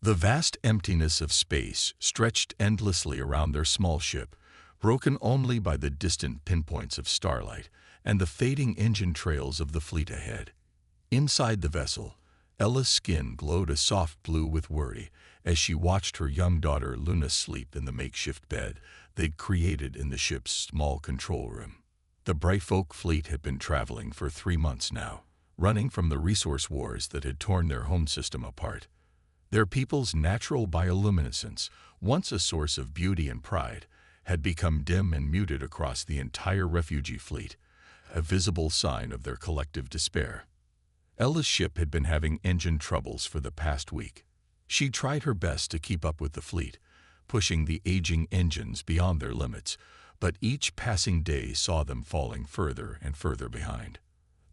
The vast emptiness of space stretched endlessly around their small ship, broken only by the distant pinpoints of starlight and the fading engine trails of the fleet ahead. Inside the vessel, Ella's skin glowed a soft blue with worry as she watched her young daughter Luna sleep in the makeshift bed they'd created in the ship's small control room. The Brightfolk fleet had been traveling for 3 months now, running from the resource wars that had torn their home system apart. Their people's natural bioluminescence, once a source of beauty and pride, had become dim and muted across the entire refugee fleet, a visible sign of their collective despair. Ella's ship had been having engine troubles for the past week. She tried her best to keep up with the fleet, pushing the aging engines beyond their limits, but each passing day saw them falling further and further behind.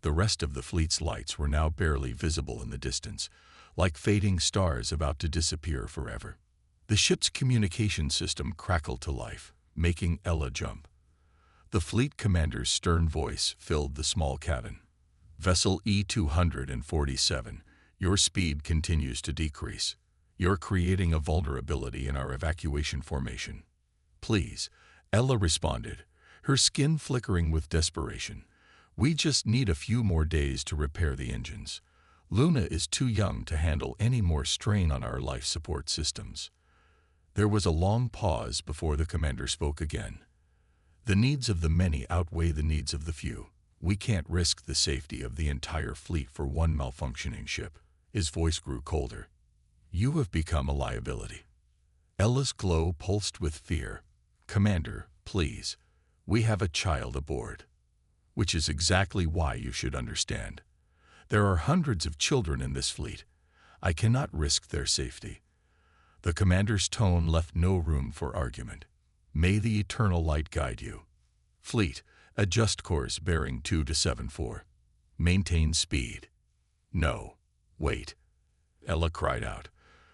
The rest of the fleet's lights were now barely visible in the distance, like fading stars about to disappear forever. The ship's communication system crackled to life, making Ella jump. The fleet commander's stern voice filled the small cabin. Vessel E-247, your speed continues to decrease. You're creating a vulnerability in our evacuation formation. Please, Ella responded, her skin flickering with desperation. We just need a few more days to repair the engines. Luna is too young to handle any more strain on our life support systems. There was a long pause before the commander spoke again. The needs of the many outweigh the needs of the few. We can't risk the safety of the entire fleet for one malfunctioning ship. His voice grew colder. You have become a liability. Ella's glow pulsed with fear. Commander, please. We have a child aboard. Which is exactly why you should understand. There are hundreds of children in this fleet. I cannot risk their safety. The commander's tone left no room for argument. May the eternal light guide you. Fleet, adjust course bearing 2-7-4. Maintain speed. No. Wait. Ella cried out,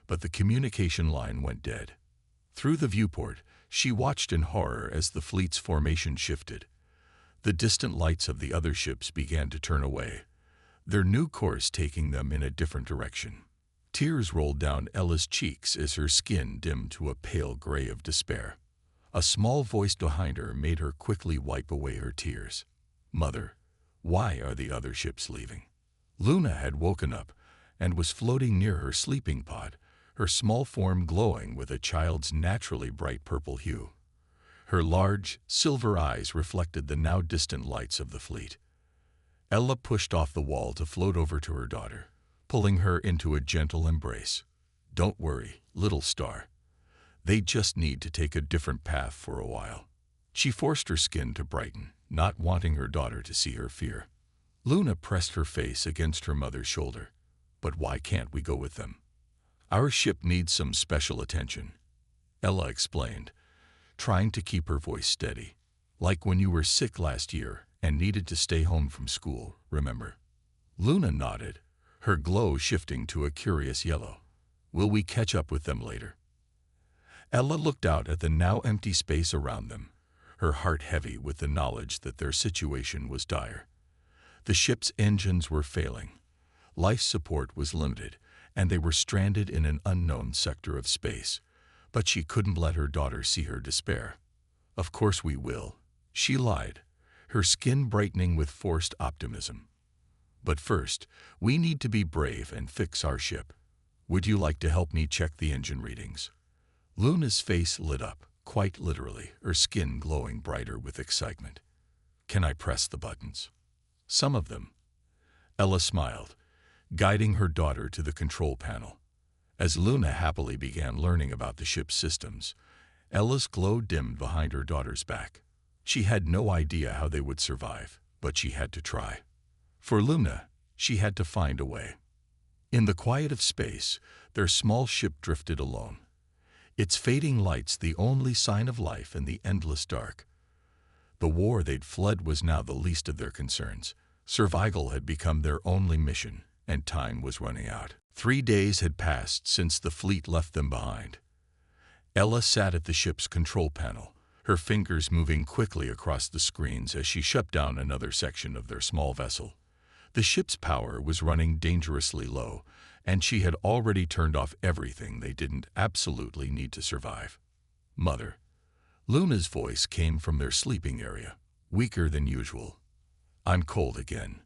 but the communication line went dead. Through the viewport, she watched in horror as the fleet's formation shifted. The distant lights of the other ships began to turn away, their new course taking them in a different direction. Tears rolled down Ella's cheeks as her skin dimmed to a pale gray of despair. A small voice behind her made her quickly wipe away her tears. Mother, why are the other ships leaving? Luna had woken up and was floating near her sleeping pod, her small form glowing with a child's naturally bright purple hue. Her large, silver eyes reflected the now distant lights of the fleet. Ella pushed off the wall to float over to her daughter, pulling her into a gentle embrace. Don't worry, little star. They just need to take a different path for a while. She forced her skin to brighten, not wanting her daughter to see her fear. Luna pressed her face against her mother's shoulder. But why can't we go with them? Our ship needs some special attention, Ella explained, trying to keep her voice steady. Like when you were sick last year and needed to stay home from school, remember? Luna nodded, her glow shifting to a curious yellow. Will we catch up with them later? Ella looked out at the now empty space around them, her heart heavy with the knowledge that their situation was dire. The ship's engines were failing. Life support was limited, and they were stranded in an unknown sector of space. But she couldn't let her daughter see her despair. Of course we will, she lied, her skin brightening with forced optimism. But first, we need to be brave and fix our ship. Would you like to help me check the engine readings? Luna's face lit up, quite literally, her skin glowing brighter with excitement. Can I press the buttons? Some of them. Ella smiled, guiding her daughter to the control panel. As Luna happily began learning about the ship's systems, Ella's glow dimmed behind her daughter's back. She had no idea how they would survive, but she had to try. For Luna, she had to find a way. In the quiet of space, their small ship drifted alone, its fading lights the only sign of life in the endless dark. The war they'd fled was now the least of their concerns. Survival had become their only mission, and time was running out. 3 days had passed since the fleet left them behind. Ella sat at the ship's control panel, her fingers moving quickly across the screens as she shut down another section of their small vessel. The ship's power was running dangerously low, and she had already turned off everything they didn't absolutely need to survive. "Mother." Luna's voice came from their sleeping area, weaker than usual. "I'm cold again."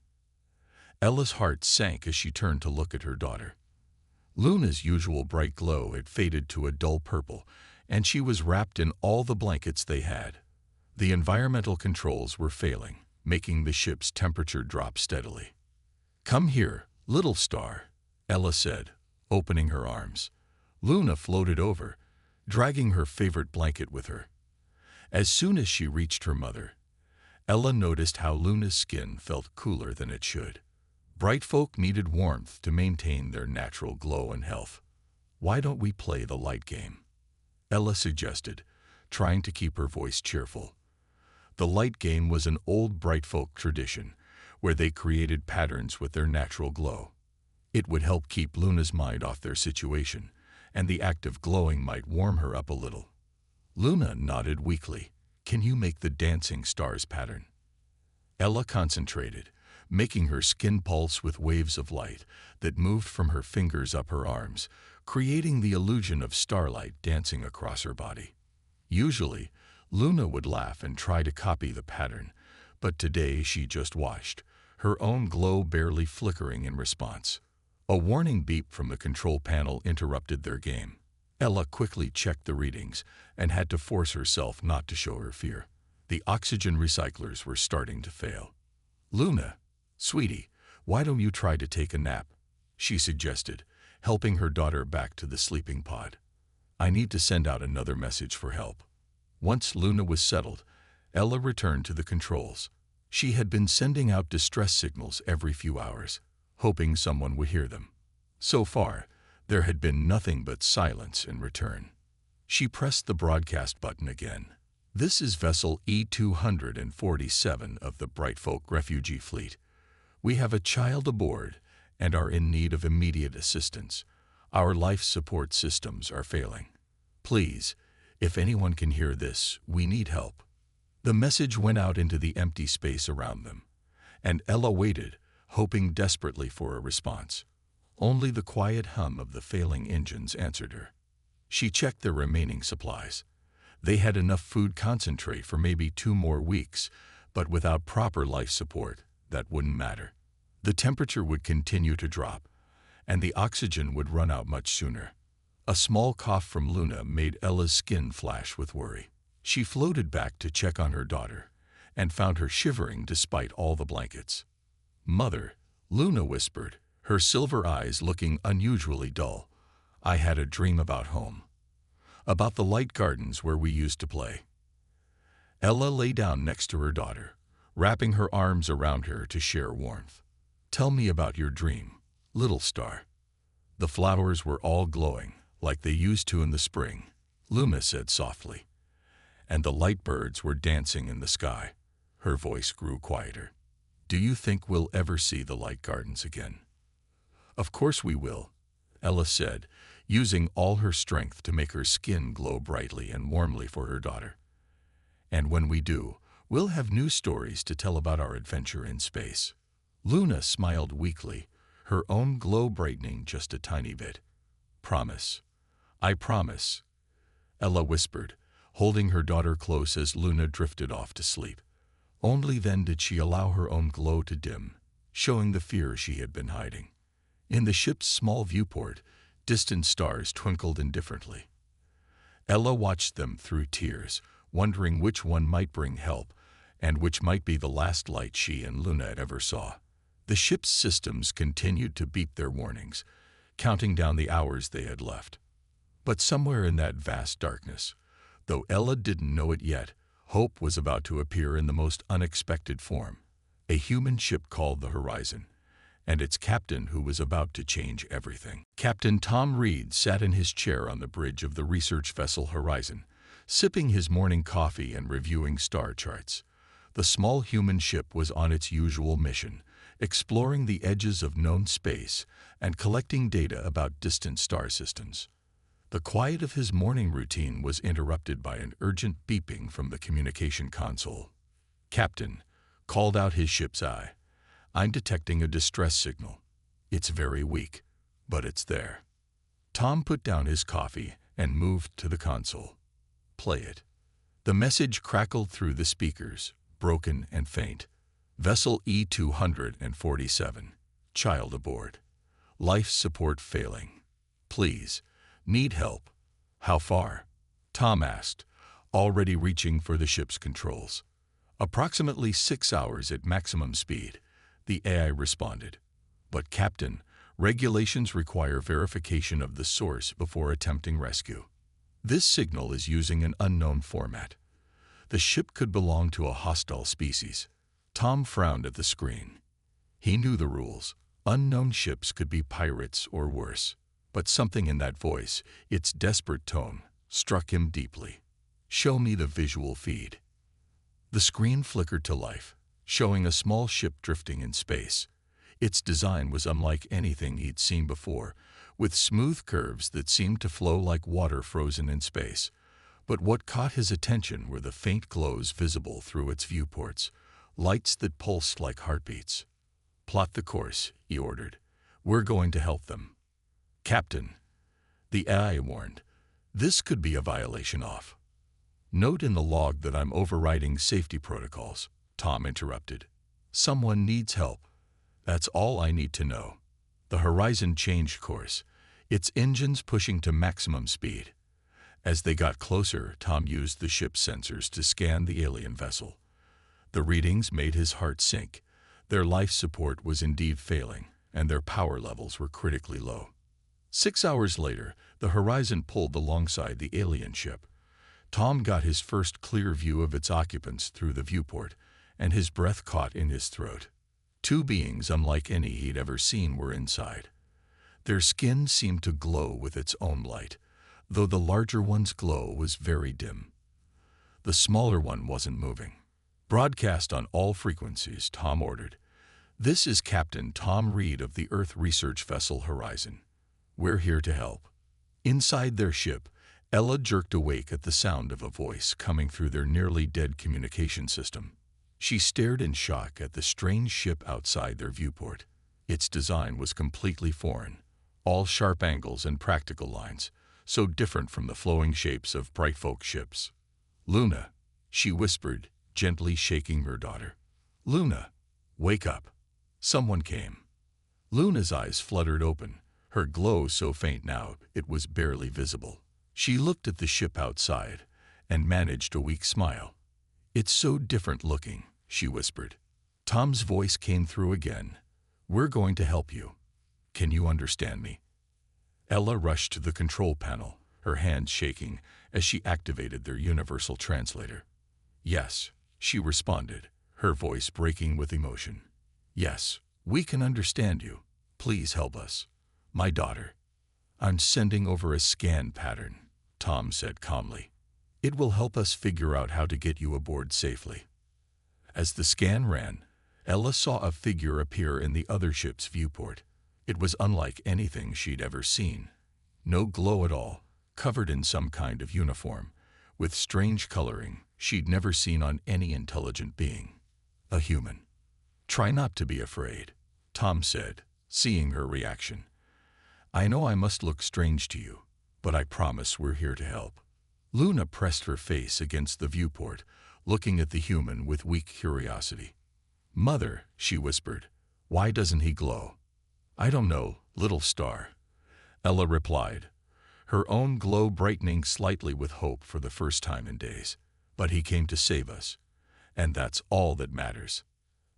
Ella's heart sank as she turned to look at her daughter. Luna's usual bright glow had faded to a dull purple, and she was wrapped in all the blankets they had. The environmental controls were failing, making the ship's temperature drop steadily. "Come here, little star," Ella said, opening her arms. Luna floated over, dragging her favorite blanket with her. As soon as she reached her mother, Ella noticed how Luna's skin felt cooler than it should. Bright folk needed warmth to maintain their natural glow and health. "Why don't we play the light game?" Ella suggested, trying to keep her voice cheerful. The light game was an old bright folk tradition, where they created patterns with their natural glow. It would help keep Luna's mind off their situation, and the act of glowing might warm her up a little. Luna nodded weakly. "Can you make the dancing stars pattern?" Ella concentrated, making her skin pulse with waves of light that moved from her fingers up her arms, creating the illusion of starlight dancing across her body. Usually, Luna would laugh and try to copy the pattern, but today she just watched, her own glow barely flickering in response. A warning beep from the control panel interrupted their game. Ella quickly checked the readings and had to force herself not to show her fear. The oxygen recyclers were starting to fail. "Luna, sweetie, why don't you try to take a nap?" she suggested, helping her daughter back to the sleeping pod. "I need to send out another message for help." Once Luna was settled, Ella returned to the controls. She had been sending out distress signals every few hours, hoping someone would hear them. So far, there had been nothing but silence in return. She pressed the broadcast button again. "This is vessel E-247 of the Bright Folk Refugee Fleet. We have a child aboard and are in need of immediate assistance. Our life support systems are failing. Please, if anyone can hear this, we need help." The message went out into the empty space around them, and Ella waited, hoping desperately for a response. Only the quiet hum of the failing engines answered her. She checked their remaining supplies. They had enough food concentrate for maybe 2 more weeks, but without proper life support, that wouldn't matter. The temperature would continue to drop, and the oxygen would run out much sooner. A small cough from Luna made Ella's skin flash with worry. She floated back to check on her daughter, and found her shivering despite all the blankets. "Mother," Luna whispered, her silver eyes looking unusually dull. "I had a dream about home. About the light gardens where we used to play." Ella lay down next to her daughter, wrapping her arms around her to share warmth. "Tell me about your dream, little star." "The flowers were all glowing, like they used to in the spring," Luna said softly. "And the light birds were dancing in the sky." Her voice grew quieter. "Do you think we'll ever see the light gardens again?" "Of course we will," Ella said, using all her strength to make her skin glow brightly and warmly for her daughter. "And when we do, we'll have new stories to tell about our adventure in space." Luna smiled weakly, her own glow brightening just a tiny bit. "Promise." "I promise," Ella whispered, holding her daughter close as Luna drifted off to sleep. Only then did she allow her own glow to dim, showing the fear she had been hiding. In the ship's small viewport, distant stars twinkled indifferently. Ella watched them through tears, wondering which one might bring help and which might be the last light she and Luna had ever saw. The ship's systems continued to beep their warnings, counting down the hours they had left. But somewhere in that vast darkness, though Ella didn't know it yet, hope was about to appear in the most unexpected form. A human ship called the Horizon, and its captain who was about to change everything. Captain Tom Reed sat in his chair on the bridge of the research vessel Horizon, sipping his morning coffee and reviewing star charts. The small human ship was on its usual mission, exploring the edges of known space and collecting data about distant star systems. The quiet of his morning routine was interrupted by an urgent beeping from the communication console. "Captain," called out his ship's eye, "I'm detecting a distress signal. It's very weak, but it's there. Tom put down his coffee and moved to the console. Play it. The message crackled through the speakers, broken and faint. Vessel E-247. Child aboard. Life support failing. Please. Need help. How far? Tom asked, already reaching for the ship's controls. Approximately 6 hours at maximum speed, the AI responded. But Captain, regulations require verification of the source before attempting rescue. This signal is using an unknown format. The ship could belong to a hostile species. Tom frowned at the screen. He knew the rules. Unknown ships could be pirates or worse. But something in that voice, its desperate tone, struck him deeply. Show me the visual feed. The screen flickered to life, showing a small ship drifting in space. Its design was unlike anything he'd seen before, with smooth curves that seemed to flow like water frozen in space. But what caught his attention were the faint glows visible through its viewports, lights that pulsed like heartbeats. Plot the course, he ordered. We're going to help them. Captain, the AI warned, this could be a violation of. Note in the log that I'm overriding safety protocols, Tom interrupted. Someone needs help. That's all I need to know. The Horizon changed course, its engines pushing to maximum speed. As they got closer, Tom used the ship's sensors to scan the alien vessel. The readings made his heart sink. Their life support was indeed failing, and their power levels were critically low. 6 hours later, the Horizon pulled alongside the alien ship. Tom got his first clear view of its occupants through the viewport, and his breath caught in his throat. Two beings unlike any he'd ever seen were inside. Their skin seemed to glow with its own light, though the larger one's glow was very dim. The smaller one wasn't moving. Broadcast on all frequencies, Tom ordered. This is Captain Tom Reed of the Earth research vessel Horizon. We're here to help. Inside their ship, Ella jerked awake at the sound of a voice coming through their nearly dead communication system. She stared in shock at the strange ship outside their viewport. Its design was completely foreign, all sharp angles and practical lines, so different from the flowing shapes of bright folk ships. Luna, she whispered, gently shaking her daughter. Luna, wake up. Someone came. Luna's eyes fluttered open, her glow so faint now it was barely visible. She looked at the ship outside and managed a weak smile. It's so different looking, she whispered. Tom's voice came through again. We're going to help you. Can you understand me? Ella rushed to the control panel, her hands shaking as she activated their universal translator. Yes, she responded, her voice breaking with emotion. Yes, we can understand you. Please help us. My daughter. I'm sending over a scan pattern, Tom said calmly. It will help us figure out how to get you aboard safely. As the scan ran, Ella saw a figure appear in the other ship's viewport. It was unlike anything she'd ever seen. No glow at all, covered in some kind of uniform, with strange coloring she'd never seen on any intelligent being. A human. Try not to be afraid, Tom said, seeing her reaction. I know I must look strange to you, but I promise we're here to help. Luna pressed her face against the viewport, looking at the human with weak curiosity. Mother, she whispered, why doesn't he glow? I don't know, little star. Ella replied, her own glow brightening slightly with hope for the first time in days. But he came to save us, and that's all that matters.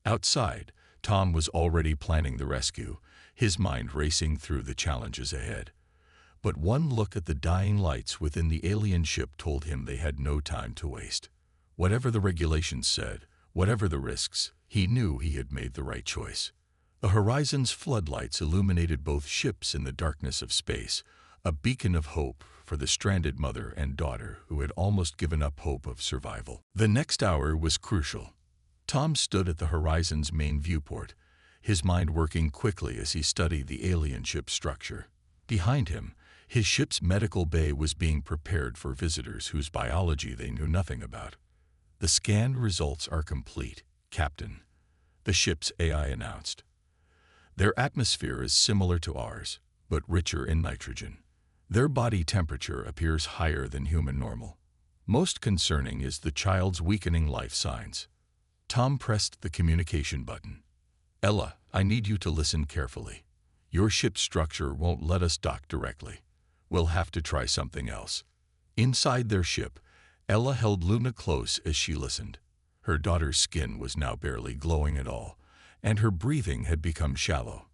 Outside, Tom was already planning the rescue, his mind racing through the challenges ahead. But one look at the dying lights within the alien ship told him they had no time to waste. Whatever the regulations said, whatever the risks, he knew he had made the right choice. The Horizon's floodlights illuminated both ships in the darkness of space, a beacon of hope for the stranded mother and daughter who had almost given up hope of survival. The next hour was crucial. Tom stood at the Horizon's main viewport, his mind working quickly as he studied the alien ship's structure. Behind him, his ship's medical bay was being prepared for visitors whose biology they knew nothing about. The scanned results are complete, Captain, the ship's AI announced. Their atmosphere is similar to ours, but richer in nitrogen. Their body temperature appears higher than human normal. Most concerning is the child's weakening life signs. Tom pressed the communication button. Ella, I need you to listen carefully. Your ship's structure won't let us dock directly. We'll have to try something else. Inside their ship, Ella held Luna close as she listened. Her daughter's skin was now barely glowing at all, and her breathing had become shallow.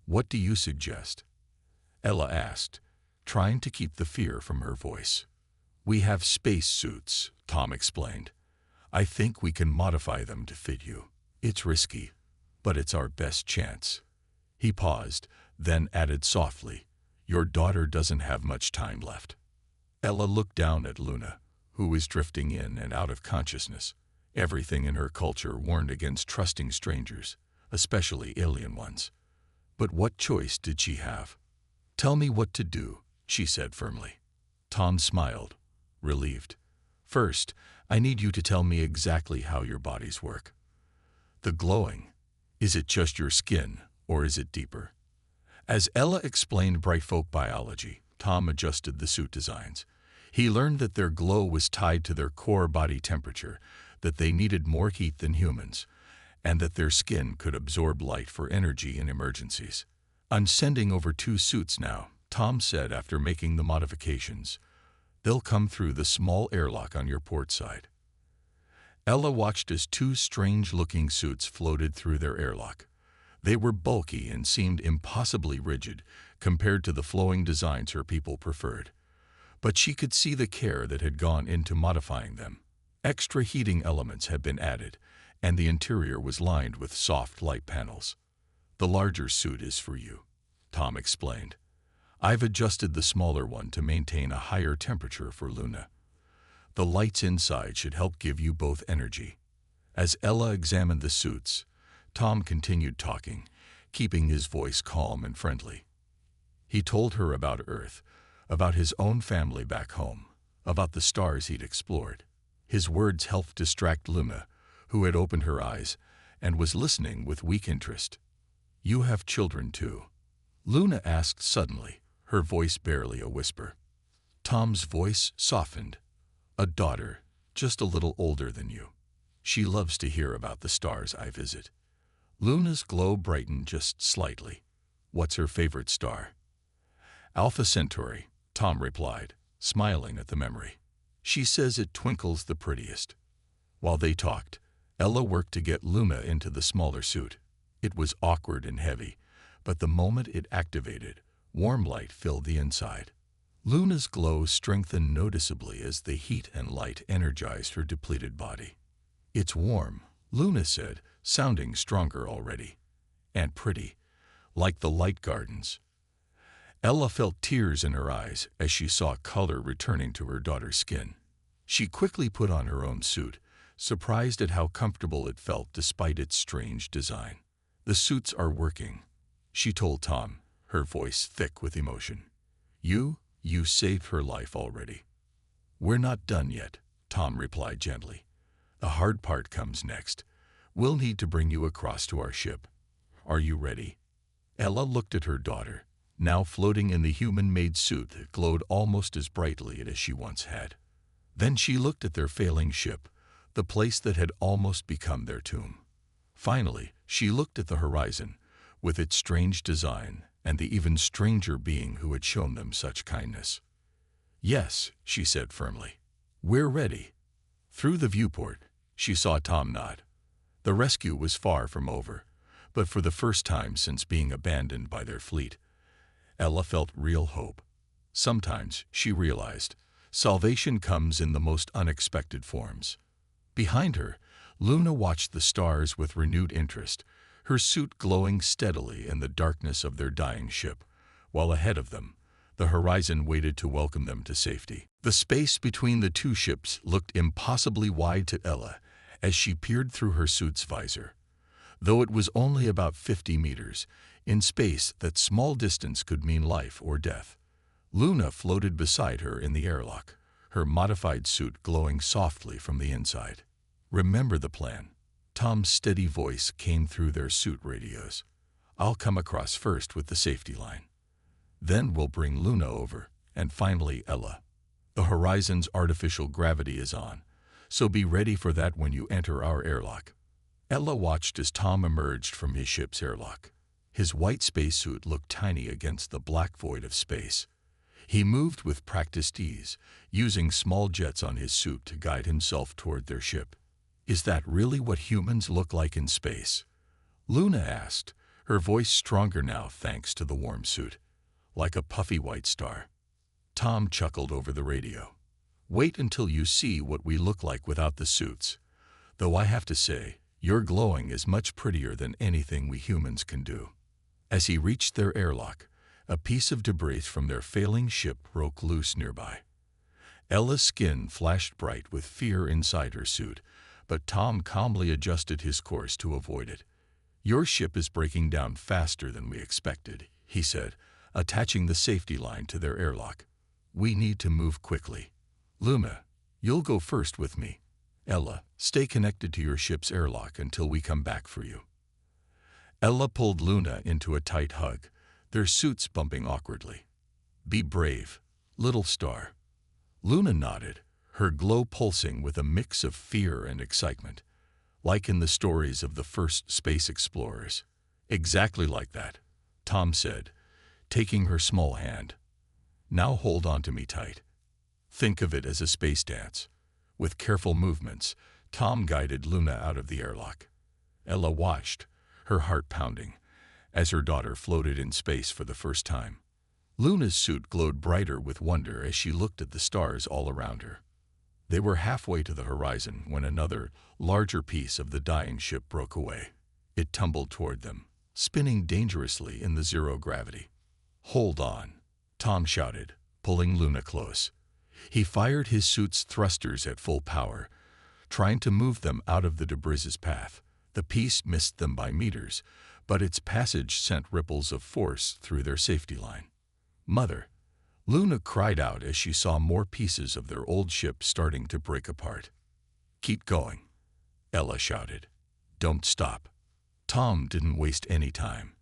What do you suggest? Ella asked, trying to keep the fear from her voice. We have space suits, Tom explained. I think we can modify them to fit you. It's risky, but it's our best chance. He paused, then added softly, Your daughter doesn't have much time left. Ella looked down at Luna, who was drifting in and out of consciousness. Everything in her culture warned against trusting strangers, especially alien ones. But what choice did she have? Tell me what to do, she said firmly. Tom smiled, relieved. First, I need you to tell me exactly how your bodies work. The glowing, is it just your skin, or is it deeper? As Ella explained bright folk biology, Tom adjusted the suit designs. He learned that their glow was tied to their core body temperature, that they needed more heat than humans, and that their skin could absorb light for energy in emergencies. I'm sending over 2 suits now, Tom said after making the modifications. They'll come through the small airlock on your port side. Ella watched as 2 strange-looking suits floated through their airlock. They were bulky and seemed impossibly rigid compared to the flowing designs her people preferred. But she could see the care that had gone into modifying them. Extra heating elements had been added, and the interior was lined with soft light panels. The larger suit is for you, Tom explained. I've adjusted the smaller one to maintain a higher temperature for Luna. The lights inside should help give you both energy. As Ella examined the suits, Tom continued talking, keeping his voice calm and friendly. He told her about Earth, about his own family back home, about the stars he'd explored. His words helped distract Luna, who had opened her eyes and was listening with weak interest. You have children too? Luna asked suddenly, her voice barely a whisper. Tom's voice softened. A daughter, just a little older than you. She loves to hear about the stars I visit. Luna's glow brightened just slightly. What's her favorite star? Alpha Centauri, Tom replied, smiling at the memory. She says it twinkles the prettiest. While they talked, Ella worked to get Luna into the smaller suit. It was awkward and heavy, but the moment it activated, warm light filled the inside. Luna's glow strengthened noticeably as the heat and light energized her depleted body. It's warm, Luna said, sounding stronger already. And pretty, like the light gardens. Ella felt tears in her eyes as she saw color returning to her daughter's skin. She quickly put on her own suit, surprised at how comfortable it felt despite its strange design. The suits are working, she told Tom, her voice thick with emotion. You saved her life already. We're not done yet, Tom replied gently. The hard part comes next. We'll need to bring you across to our ship. Are you ready? Ella looked at her daughter, now floating in the human-made suit that glowed almost as brightly as she once had. Then she looked at their failing ship, the place that had almost become their tomb. Finally, she looked at the horizon, with its strange design and the even stranger being who had shown them such kindness. Yes, she said firmly. We're ready. Through the viewport, she saw Tom nod. The rescue was far from over, but for the first time since being abandoned by their fleet, Ella felt real hope. Sometimes, she realized, salvation comes in the most unexpected forms. Behind her, Luna watched the stars with renewed interest, her suit glowing steadily in the darkness of their dying ship, while ahead of them, the horizon waited to welcome them to safety. The space between the 2 ships looked impossibly wide to Ella as she peered through her suit's visor. Though it was only about 50 meters, in space that small distance could mean life or death. Luna floated beside her in the airlock, her modified suit glowing softly from the inside. Remember the plan. Tom's steady voice came through their suit radios. I'll come across first with the safety line. Then we'll bring Luna over, and finally Ella. The Horizon's artificial gravity is on, so be ready for that when you enter our airlock." Ella watched as Tom emerged from his ship's airlock. His white spacesuit looked tiny against the black void of space. He moved with practiced ease, using small jets on his suit to guide himself toward their ship. "Is that really what humans look like in space?" Luna asked, her voice stronger now thanks to the warm suit. "Like a puffy white star." Tom chuckled over the radio. "Wait until you see what we look like without the suits. Though I have to say, your glowing is much prettier than anything we humans can do." As he reached their airlock, a piece of debris from their failing ship broke loose nearby. Ella's skin flashed bright with fear inside her suit, but Tom calmly adjusted his course to avoid it. "Your ship is breaking down faster than we expected," he said, attaching the safety line to their airlock. "We need to move quickly. Luna, you'll go first with me. Ella, stay connected to your ship's airlock until we come back for you." Ella pulled Luna into a tight hug, their suits bumping awkwardly. "Be brave, little star." Luna nodded, her glow pulsing with a mix of fear and excitement, like in the stories of the first space explorers. "Exactly like that," Tom said, taking her small hand. "Now hold on to me tight. Think of it as a space dance." With careful movements, Tom guided Luna out of the airlock. Ella watched, her heart pounding, as her daughter floated in space for the first time. Luna's suit glowed brighter with wonder as she looked at the stars all around her. They were halfway to the horizon when another, larger piece of the dying ship broke away. It tumbled toward them, spinning dangerously in the zero gravity. "Hold on," Tom shouted, pulling Luna close. He fired his suit's thrusters at full power, trying to move them out of the debris's path. The piece missed them by meters, but its passage sent ripples of force through their safety line. "Mother!" Luna cried out as she saw more pieces of their old ship starting to break apart. "Keep going," Ella shouted. "Don't stop." Tom didn't waste any time.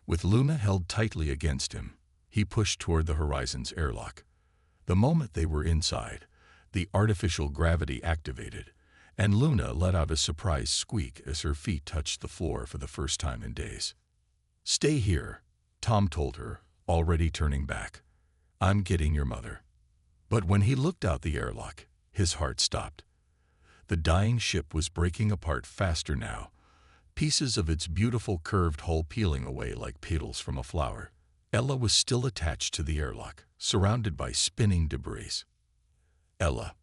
With Luna held tightly against him, he pushed toward the Horizon's airlock. The moment they were inside, the artificial gravity activated, and Luna let out a surprised squeak as her feet touched the floor for the first time in days. "Stay here," Tom told her, already turning back. "I'm getting your mother." But when he looked out the airlock, his heart stopped. The dying ship was breaking apart faster now, pieces of its beautiful curved hull peeling away like petals from a flower. Ella was still attached to the airlock, surrounded by spinning debris. "Ella,"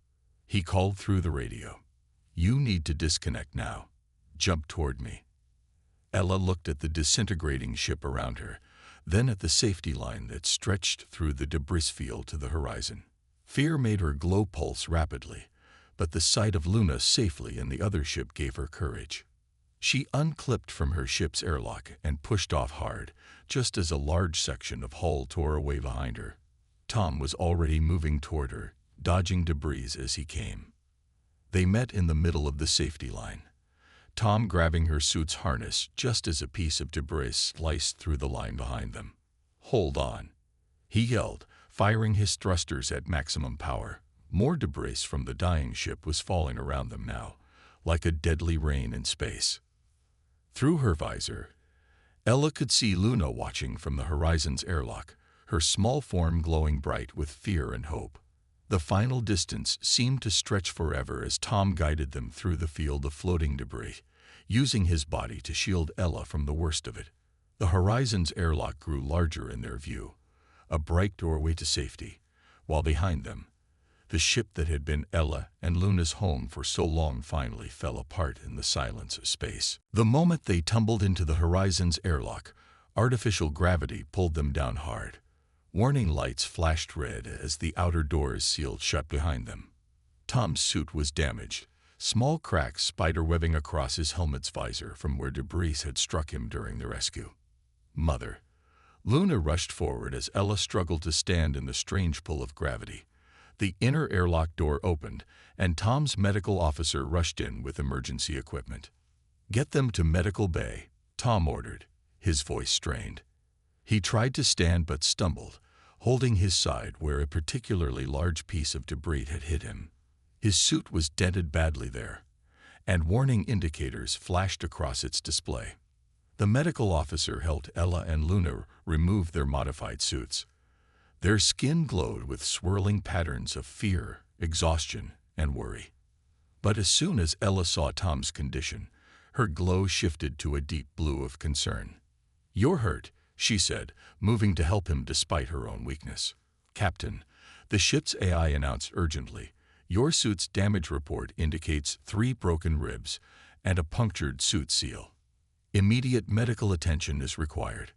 he called through the radio, "you need to disconnect now. Jump toward me." Ella looked at the disintegrating ship around her, then at the safety line that stretched through the debris field to the horizon. Fear made her glow pulse rapidly, but the sight of Luna safely in the other ship gave her courage. She unclipped from her ship's airlock and pushed off hard, just as a large section of hull tore away behind her. Tom was already moving toward her, dodging debris as he came. They met in the middle of the safety line, Tom grabbing her suit's harness just as a piece of debris sliced through the line behind them. "Hold on," he yelled, firing his thrusters at maximum power. More debris from the dying ship was falling around them now, like a deadly rain in space. Through her visor, Ella could see Luna watching from the Horizon's airlock, her small form glowing bright with fear and hope. The final distance seemed to stretch forever as Tom guided them through the field of floating debris, using his body to shield Ella from the worst of it. The Horizon's airlock grew larger in their view, a bright doorway to safety, while behind them, the ship that had been Ella and Luna's home for so long finally fell apart in the silence of space. The moment they tumbled into the Horizon's airlock, artificial gravity pulled them down hard. Warning lights flashed red as the outer doors sealed shut behind them. Tom's suit was damaged, small cracks spiderwebbing across his helmet's visor from where debris had struck him during the rescue. "Mother." Luna rushed forward as Ella struggled to stand in the strange pull of gravity. The inner airlock door opened, and Tom's medical officer rushed in with emergency equipment. "Get them to medical bay," Tom ordered, his voice strained. He tried to stand but stumbled, holding his side where a particularly large piece of debris had hit him. His suit was dented badly there, and warning indicators flashed across its display. The medical officer helped Ella and Luna remove their modified suits. Their skin glowed with swirling patterns of fear, exhaustion, and worry. But as soon as Ella saw Tom's condition, her glow shifted to a deep blue of concern. "You're hurt," she said, moving to help him despite her own weakness. "Captain," the ship's AI announced urgently, "your suit's damage report indicates 3 broken ribs and a punctured suit seal. Immediate medical attention is required."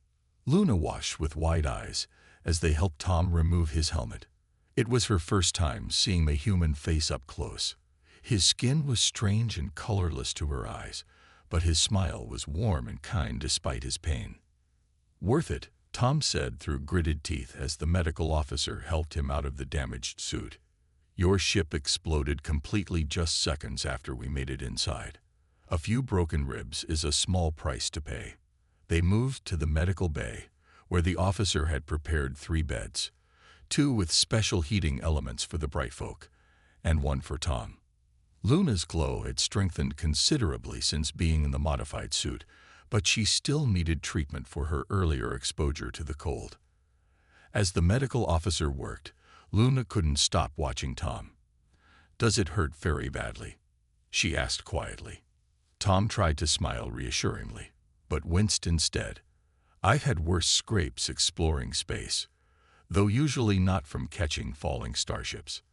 Luna watched with wide eyes as they helped Tom remove his helmet. It was her first time seeing the human face up close. His skin was strange and colorless to her eyes, but his smile was warm and kind despite his pain. "Worth it," Tom said through gritted teeth as the medical officer helped him out of the damaged suit. "Your ship exploded completely just seconds after we made it inside. A few broken ribs is a small price to pay." They moved to the medical bay, where the officer had prepared 3 beds, 2 with special heating elements for the bright folk, and 1 for Tom. Luna's glow had strengthened considerably since being in the modified suit, but she still needed treatment for her earlier exposure to the cold. As the medical officer worked, Luna couldn't stop watching Tom. "Does it hurt very badly?" she asked quietly. Tom tried to smile reassuringly, but winced instead. "I've had worse scrapes exploring space, though usually not from catching falling starships."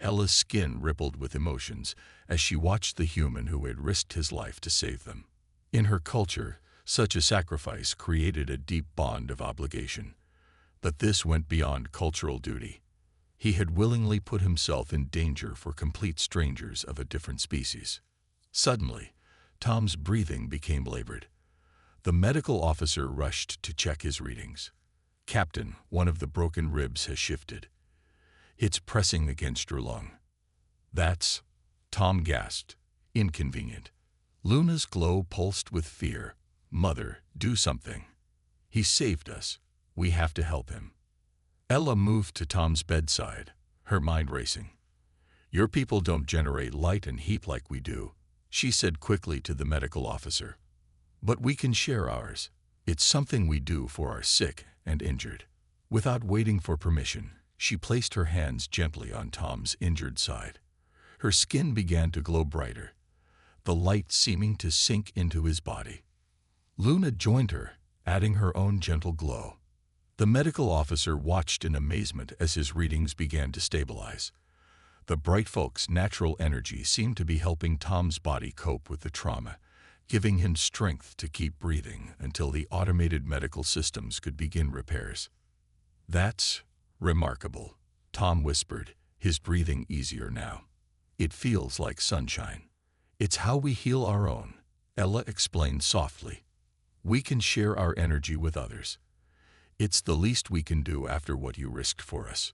Ella's skin rippled with emotions as she watched the human who had risked his life to save them. In her culture, such a sacrifice created a deep bond of obligation. But this went beyond cultural duty. He had willingly put himself in danger for complete strangers of a different species. Suddenly, Tom's breathing became labored. The medical officer rushed to check his readings. "Captain, one of the broken ribs has shifted. It's pressing against your lung." "That's," Tom gasped, "inconvenient." Luna's glow pulsed with fear. "Mother, do something. He saved us. We have to help him." Ella moved to Tom's bedside, her mind racing. "Your people don't generate light and heat like we do," she said quickly to the medical officer. "But we can share ours. It's something we do for our sick and injured." Without waiting for permission, she placed her hands gently on Tom's injured side. Her skin began to glow brighter, the light seeming to sink into his body. Luna joined her, adding her own gentle glow. The medical officer watched in amazement as his readings began to stabilize. The bright folk's natural energy seemed to be helping Tom's body cope with the trauma, giving him strength to keep breathing until the automated medical systems could begin repairs. "That's remarkable," Tom whispered, his breathing easier now. "It feels like sunshine." "It's how we heal our own," Ella explained softly. "We can share our energy with others. It's the least we can do after what you risked for us."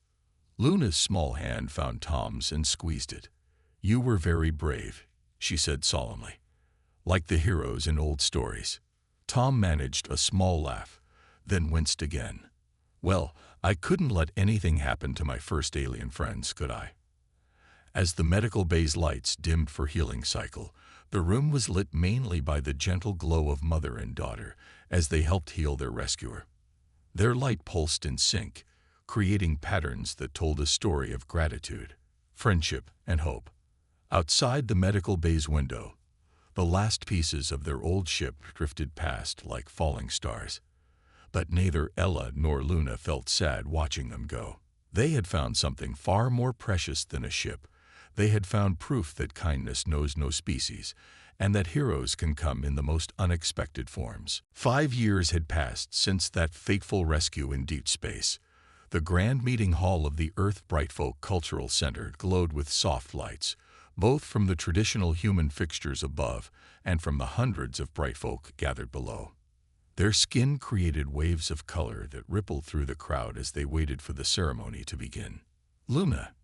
Luna's small hand found Tom's and squeezed it. "You were very brave," she said solemnly, "like the heroes in old stories." Tom managed a small laugh, then winced again. "Well, I couldn't let anything happen to my first alien friends, could I?" As the medical bay's lights dimmed for healing cycle, the room was lit mainly by the gentle glow of mother and daughter as they helped heal their rescuer. Their light pulsed in sync, creating patterns that told a story of gratitude, friendship, and hope. Outside the medical bay's window, the last pieces of their old ship drifted past like falling stars. But neither Ella nor Luna felt sad watching them go. They had found something far more precious than a ship. They had found proof that kindness knows no species, and that heroes can come in the most unexpected forms. 5 years had passed since that fateful rescue in deep space. The grand meeting hall of the Earth Brightfolk Cultural Center glowed with soft lights, both from the traditional human fixtures above and from the hundreds of Brightfolk gathered below. Their skin created waves of color that rippled through the crowd as they waited for the ceremony to begin. Luna,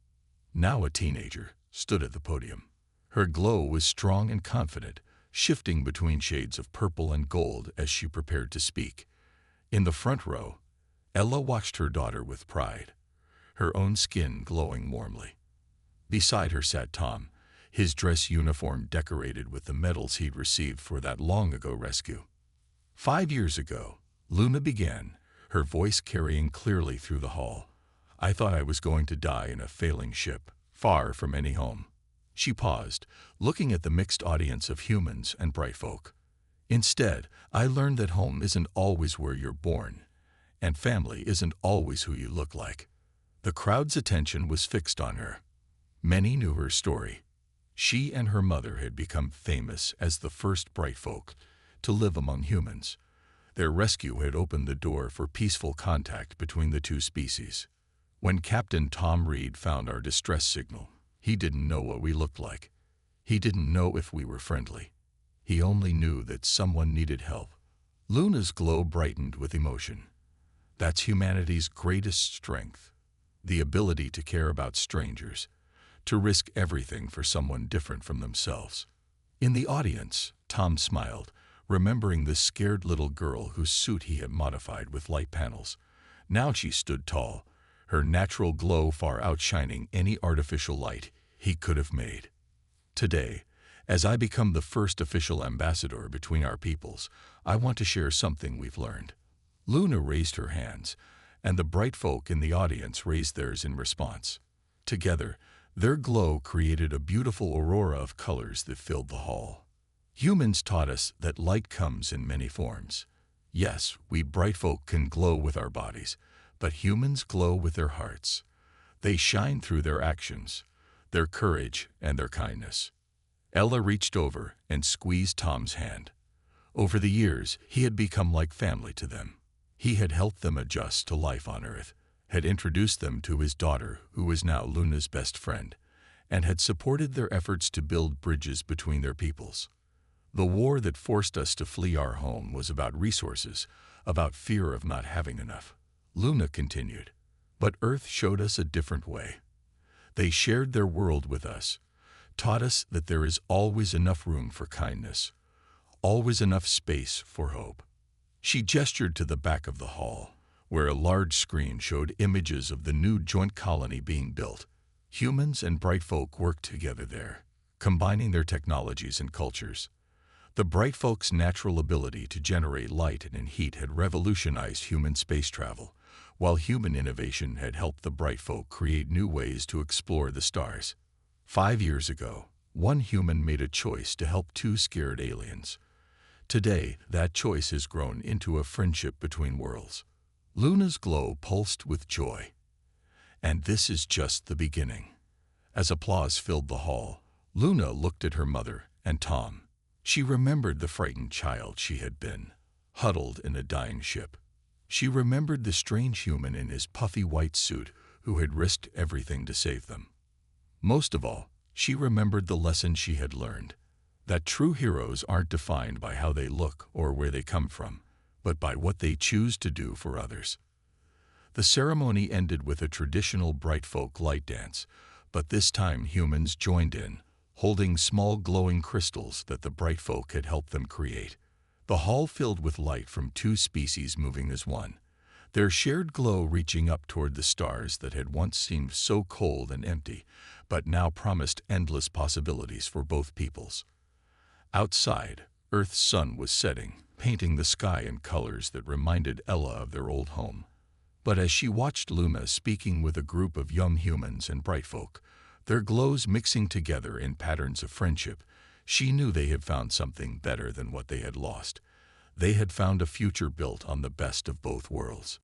now a teenager, stood at the podium. Her glow was strong and confident, shifting between shades of purple and gold as she prepared to speak. In the front row, Ella watched her daughter with pride, her own skin glowing warmly. Beside her sat Tom, his dress uniform decorated with the medals he'd received for that long-ago rescue. 5 years ago, Luna began, her voice carrying clearly through the hall. I thought I was going to die in a failing ship, far from any home. She paused, looking at the mixed audience of humans and bright folk. Instead, I learned that home isn't always where you're born, and family isn't always who you look like. The crowd's attention was fixed on her. Many knew her story. She and her mother had become famous as the first bright folk to live among humans. Their rescue had opened the door for peaceful contact between the two species. When Captain Tom Reed found our distress signal, he didn't know what we looked like. He didn't know if we were friendly. He only knew that someone needed help. Luna's glow brightened with emotion. That's humanity's greatest strength, the ability to care about strangers, to risk everything for someone different from themselves. In the audience, Tom smiled, remembering the scared little girl whose suit he had modified with light panels. Now she stood tall, her natural glow far outshining any artificial light he could have made. Today, as I become the first official ambassador between our peoples, I want to share something we've learned. Luna raised her hands, and the bright folk in the audience raised theirs in response. Together, their glow created a beautiful aurora of colors that filled the hall. Humans taught us that light comes in many forms. Yes, we bright folk can glow with our bodies, but humans glow with their hearts. They shine through their actions, their courage, and their kindness. Ella reached over and squeezed Tom's hand. Over the years, he had become like family to them. He had helped them adjust to life on Earth, had introduced them to his daughter, who was now Luna's best friend, and had supported their efforts to build bridges between their peoples. The war that forced us to flee our home was about resources, about fear of not having enough. Luna continued, but Earth showed us a different way. They shared their world with us, taught us that there is always enough room for kindness, always enough space for hope. She gestured to the back of the hall, where a large screen showed images of the new joint colony being built. Humans and bright folk worked together there, combining their technologies and cultures. The bright folk's natural ability to generate light and heat had revolutionized human space travel, while human innovation had helped the bright folk create new ways to explore the stars. 5 years ago, one human made a choice to help two scared aliens. Today, that choice has grown into a friendship between worlds. Luna's glow pulsed with joy. And this is just the beginning. As applause filled the hall, Luna looked at her mother and Tom. She remembered the frightened child she had been, huddled in a dying ship. She remembered the strange human in his puffy white suit who had risked everything to save them. Most of all, she remembered the lesson she had learned, that true heroes aren't defined by how they look or where they come from, but by what they choose to do for others. The ceremony ended with a traditional bright folk light dance, but this time humans joined in, holding small glowing crystals that the bright folk had helped them create. The hall filled with light from two species moving as one, their shared glow reaching up toward the stars that had once seemed so cold and empty, but now promised endless possibilities for both peoples. Outside, Earth's sun was setting, painting the sky in colors that reminded Ella of their old home. But as she watched Luna speaking with a group of young humans and bright folk, their glows mixing together in patterns of friendship, she knew they had found something better than what they had lost. They had found a future built on the best of both worlds.